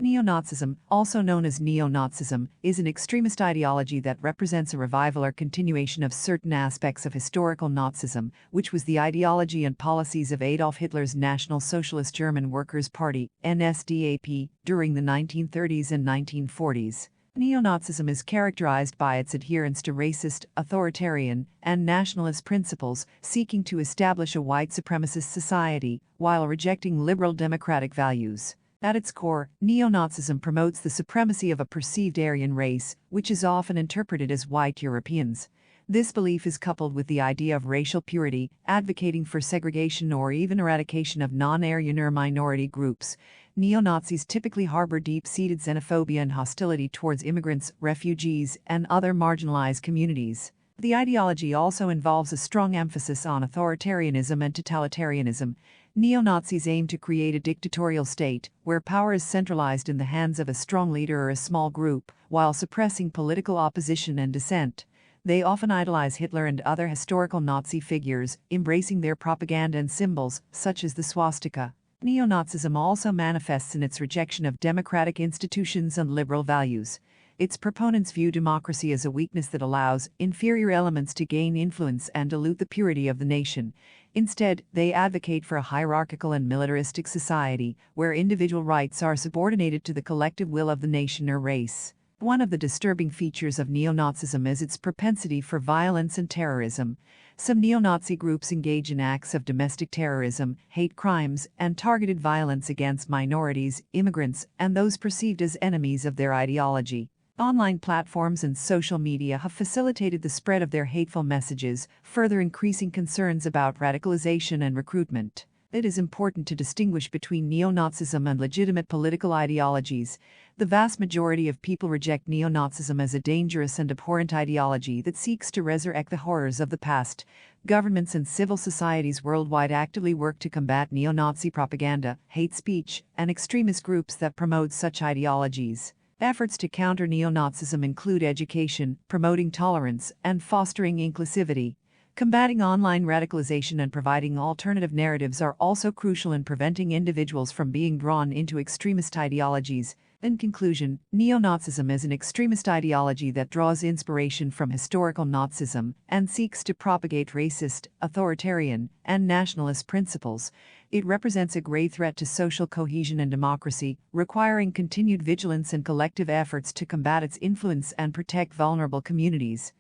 Neo-Nazism, also known as neo-Nazism, is an extremist ideology that represents a revival or continuation of certain aspects of historical Nazism, which was the ideology and policies of Adolf Hitler's National Socialist German Workers' Party, NSDAP, during the 1930s and 1940s. Neo-Nazism is characterized by its adherence to racist, authoritarian, and nationalist principles, seeking to establish a white supremacist society, while rejecting liberal democratic values. At its core, neo-Nazism promotes the supremacy of a perceived Aryan race, which is often interpreted as white Europeans. This belief is coupled with the idea of racial purity, advocating for segregation or even eradication of non-Aryan or minority groups. Neo-Nazis typically harbor deep-seated xenophobia and hostility towards immigrants, refugees, and other marginalized communities. The ideology also involves a strong emphasis on authoritarianism and totalitarianism. Neo-Nazis aim to create a dictatorial state, where power is centralized in the hands of a strong leader or a small group, while suppressing political opposition and dissent. They often idolize Hitler and other historical Nazi figures, embracing their propaganda and symbols, such as the swastika. Neo-Nazism also manifests in its rejection of democratic institutions and liberal values. Its proponents view democracy as a weakness that allows inferior elements to gain influence and dilute the purity of the nation. Instead, they advocate for a hierarchical and militaristic society, where individual rights are subordinated to the collective will of the nation or race. One of the disturbing features of neo-Nazism is its propensity for violence and terrorism. Some neo-Nazi groups engage in acts of domestic terrorism, hate crimes, and targeted violence against minorities, immigrants, and those perceived as enemies of their ideology. Online platforms and social media have facilitated the spread of their hateful messages, further increasing concerns about radicalization and recruitment. It is important to distinguish between neo-Nazism and legitimate political ideologies. The vast majority of people reject neo-Nazism as a dangerous and abhorrent ideology that seeks to resurrect the horrors of the past. Governments and civil societies worldwide actively work to combat neo-Nazi propaganda, hate speech, and extremist groups that promote such ideologies. Efforts to counter neo-Nazism include education, promoting tolerance, and fostering inclusivity. Combating online radicalization and providing alternative narratives are also crucial in preventing individuals from being drawn into extremist ideologies. In conclusion, neo-Nazism is an extremist ideology that draws inspiration from historical Nazism and seeks to propagate racist, authoritarian, and nationalist principles. It represents a grave threat to social cohesion and democracy, requiring continued vigilance and collective efforts to combat its influence and protect vulnerable communities.